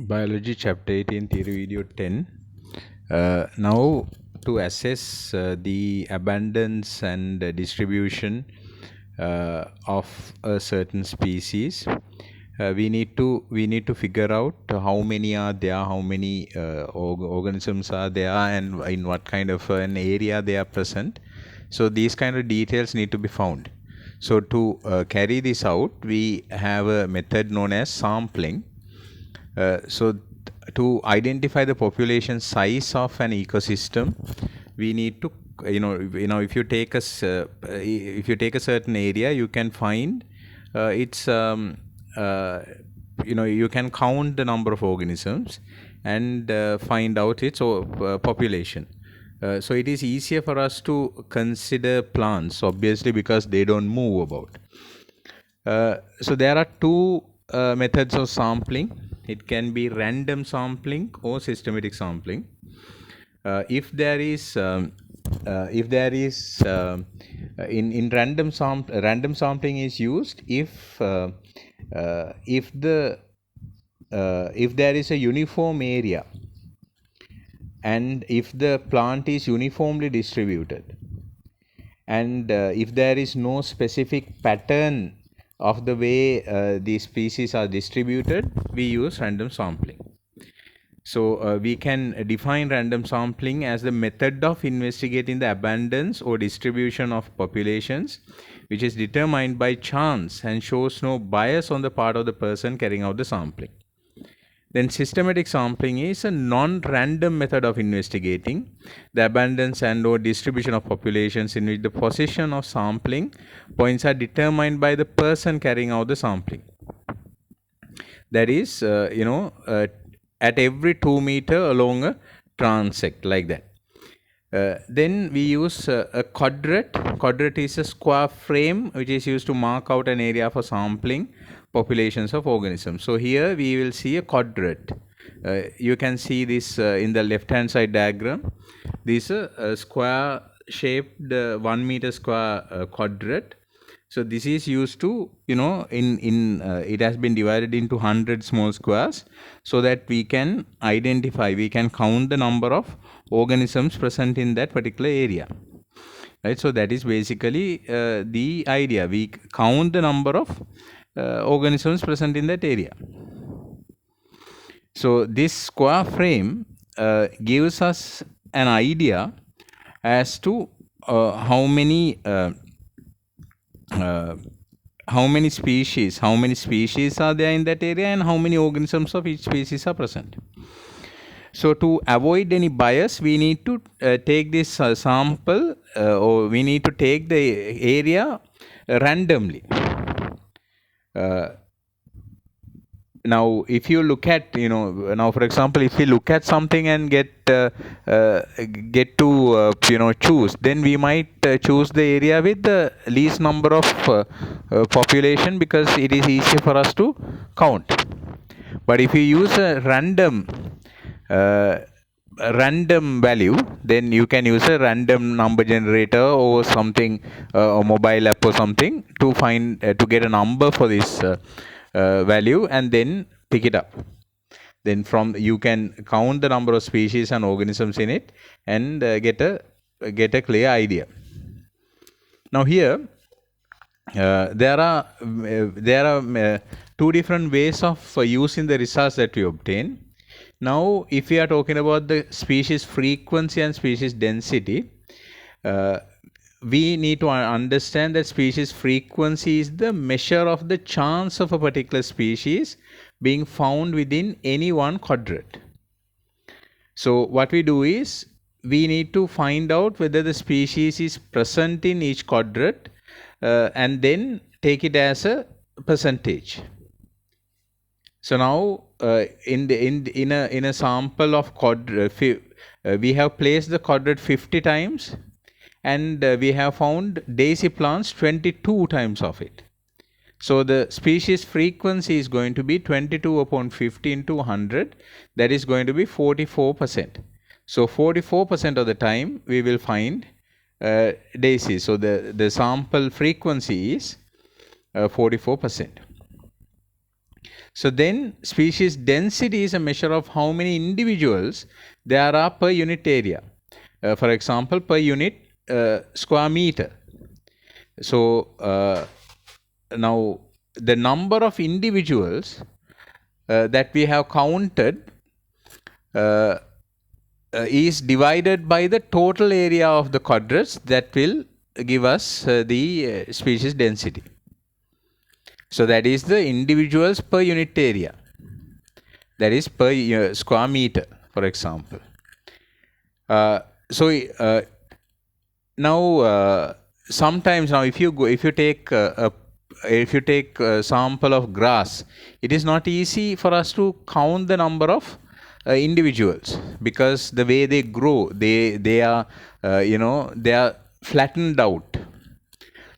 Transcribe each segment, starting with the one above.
Biology chapter 18 theory video 10. Now to assess the abundance and distribution of a certain species, we need to figure out how many are there, how many organisms are there, and in what kind of an area they are present. So these kind of details need to be found. So to carry this out, we have a method known as sampling. To identify the population size of an ecosystem, we need to, if you take a certain area, you can find it's you can count the number of organisms and find out its population. So it is easier for us to consider plants, obviously, because they don't move about. So there are two methods of sampling. It can be random sampling or systematic sampling. If there is in random sampling is used if there is a uniform area and if the plant is uniformly distributed, and if there is no specific pattern of the way these species are distributed, we use random sampling. So we can define random sampling as the method of investigating the abundance or distribution of populations, which is determined by chance and shows no bias on the part of the person carrying out the sampling. Then systematic sampling is a non-random method of investigating the abundance and or distribution of populations in which the position of sampling points are determined by the person carrying out the sampling. That is, at every 2 meter along a transect, like that. Then we use a quadrat. Quadrat is a square frame which is used to mark out an area for sampling populations of organisms. So here we will see a quadrat. You can see this in the left hand side diagram. This is a square shaped 1 meter square quadrat. So this is used to, it has been divided into 100 small squares so that we can count the number of organisms present in that particular area. Right? So that is basically the idea. We count the number of organisms present in that area. So this square frame gives us an idea as to how many species are there in that area and how many organisms of each species are present. So to avoid any bias, we need to take this sample or we need to take the area randomly. Now if you look at, for example, if we look at something and get to choose, then we might choose the area with the least number of population, because it is easier for us to count. But if you use a random value, then you can use a random number generator or something, a mobile app or something, to find to get a number for this value and then pick it up. Then you can count the number of species and organisms in it and get a clear idea. Now here there are two different ways of using the results that we obtain. Now if we are talking about the species frequency and species density, we need to understand that species frequency is the measure of the chance of a particular species being found within any one quadrat. So what we do is we need to find out whether the species is present in each quadrat and then take it as a percentage. So now in a sample of quadrat, we have placed the quadrat 50 times. And we have found daisy plants 22 times of it. So the species frequency is going to be 22 upon 50 into 100. That is going to be 44%. So 44% of the time we will find daisy. So the sample frequency is 44%. So then species density is a measure of how many individuals there are per unit area. For example, per unit square meter. So now the number of individuals that we have counted is divided by the total area of the quadrats, that will give us the species density. So that is the individuals per unit area, that is per square meter, for example. So now sometimes, now if you take a sample of grass, it is not easy for us to count the number of individuals, because the way they grow, they are they are flattened out.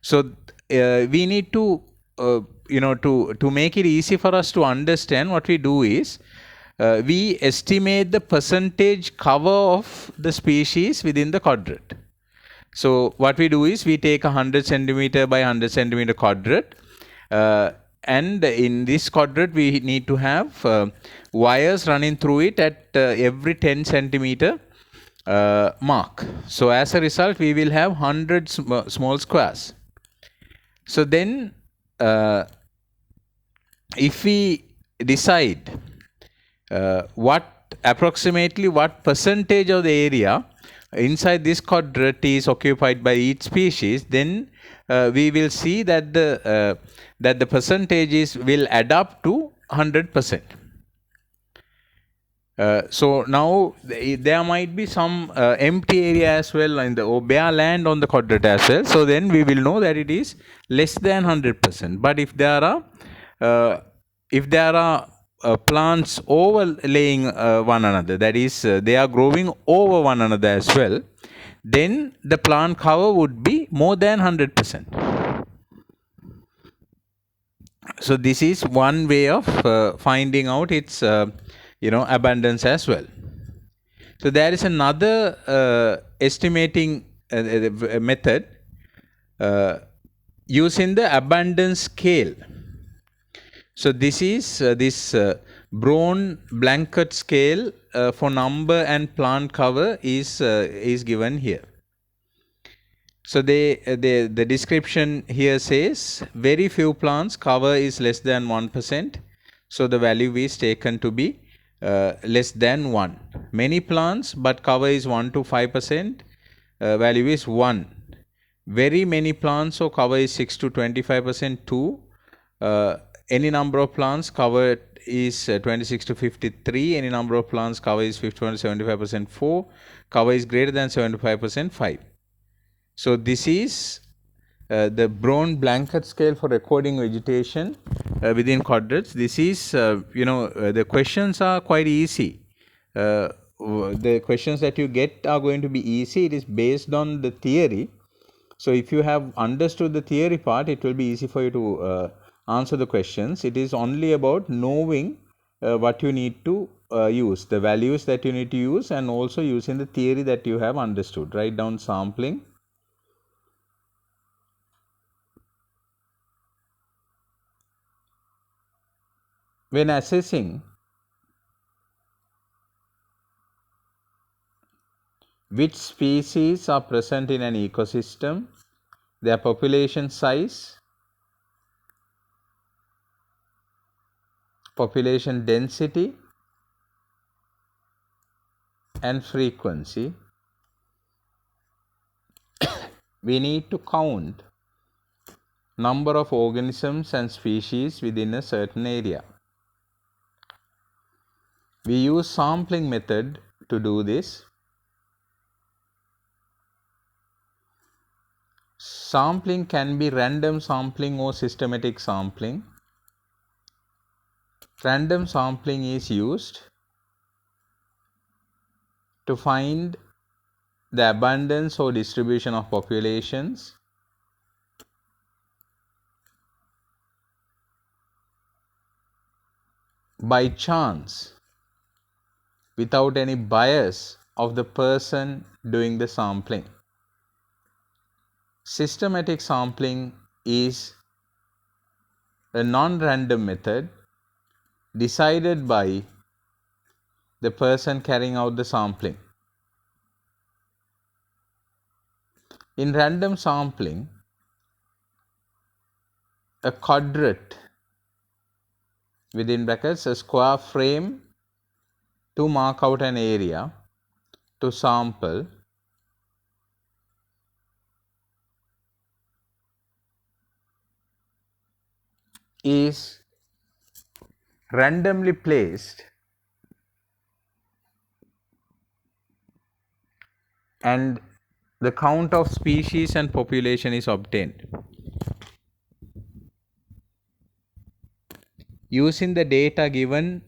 So we need to to make it easy for us to understand, what we do is we estimate the percentage cover of the species within the quadrat. So what we do is we take 100 centimeter by 100 centimeter quadrat, and in this quadrat we need to have wires running through it at every 10 centimeter mark. So as a result, we will have 100 small squares. So then if we decide approximately what percentage of the area inside this quadrat is occupied by each species, then we will see that the percentages will add up to 100%. So now there might be some empty area as well in the, or bare land on the quadrat as well. So then we will know that it is less than 100%. But if there are plants overlaying one another, that is they are growing over one another as well, then the plant cover would be more than 100%. So this is one way of finding out its abundance as well. So there is another estimating method using the abundance scale. So this is this Brown-Blanchard scale for number and plant cover is given here. So the description here says very few plants cover is less than 1%. So the value is taken to be less than 1. Many plants but cover is 1 to 5%. Value is 1. Very many plants, so cover is 6 to 25%. 2. Any number of plants covered is 26 to 53. Any number of plants cover is 51 to 75%. 4. Cover is greater than 75%. 5. So this is the Brown-Blanchard scale for recording vegetation within quadrats. This is the questions are quite easy. The questions that you get are going to be easy. It is based on the theory. So if you have understood the theory part, it will be easy for you to answer the questions. It is only about knowing what you need to use, the values that you need to use, and also using the theory that you have understood. Write down sampling. When assessing which species are present in an ecosystem, their population size, population density, and frequency, we need to count number of organisms and species within a certain area. We use sampling method to do this. Sampling can be random sampling or systematic sampling. Random sampling is used to find the abundance or distribution of populations by chance, without any bias of the person doing the sampling. Systematic sampling is a non-random method decided by the person carrying out the sampling. In random sampling, a quadrate, within brackets, a square frame to mark out an area to sample, is randomly placed and the count of species and population is obtained. Using the data given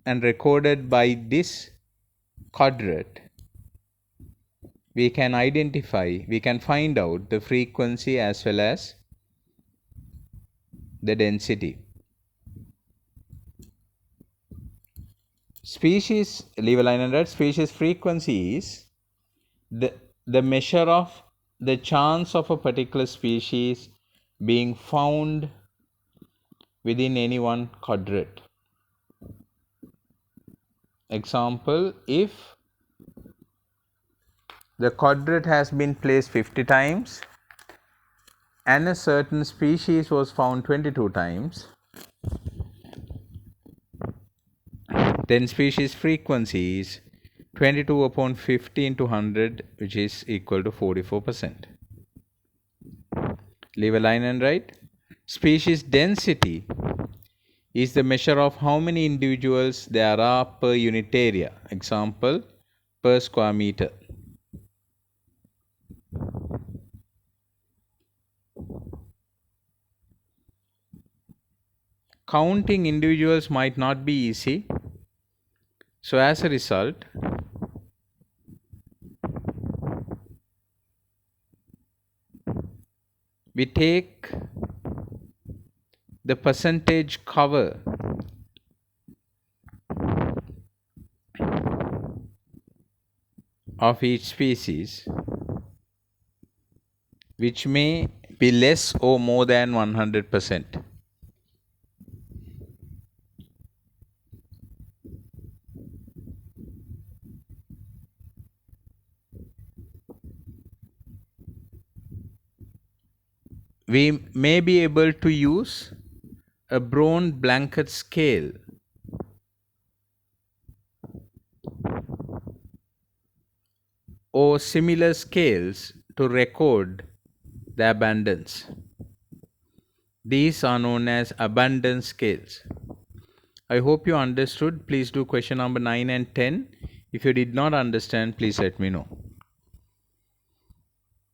and recorded by this quadrate, we can find out the frequency as well as the density. Species, leave a line under that. Species frequency is the measure of the chance of a particular species being found within any one quadrate. Example, if the quadrate has been placed 50 times and a certain species was found 22 times, then species frequency is 22 upon 50 into 100, which is equal to 44%. Leave a line and write. Species density is the measure of how many individuals there are per unit area. Example, per square meter. Counting individuals might not be easy. So as a result, we take the percentage cover of each species, which may be less or more than 100%. We may be able to use a brown blanket scale or similar scales to record the abundance. These are known as abundance scales. I hope you understood. Please do question number 9 and 10. If you did not understand, please let me know.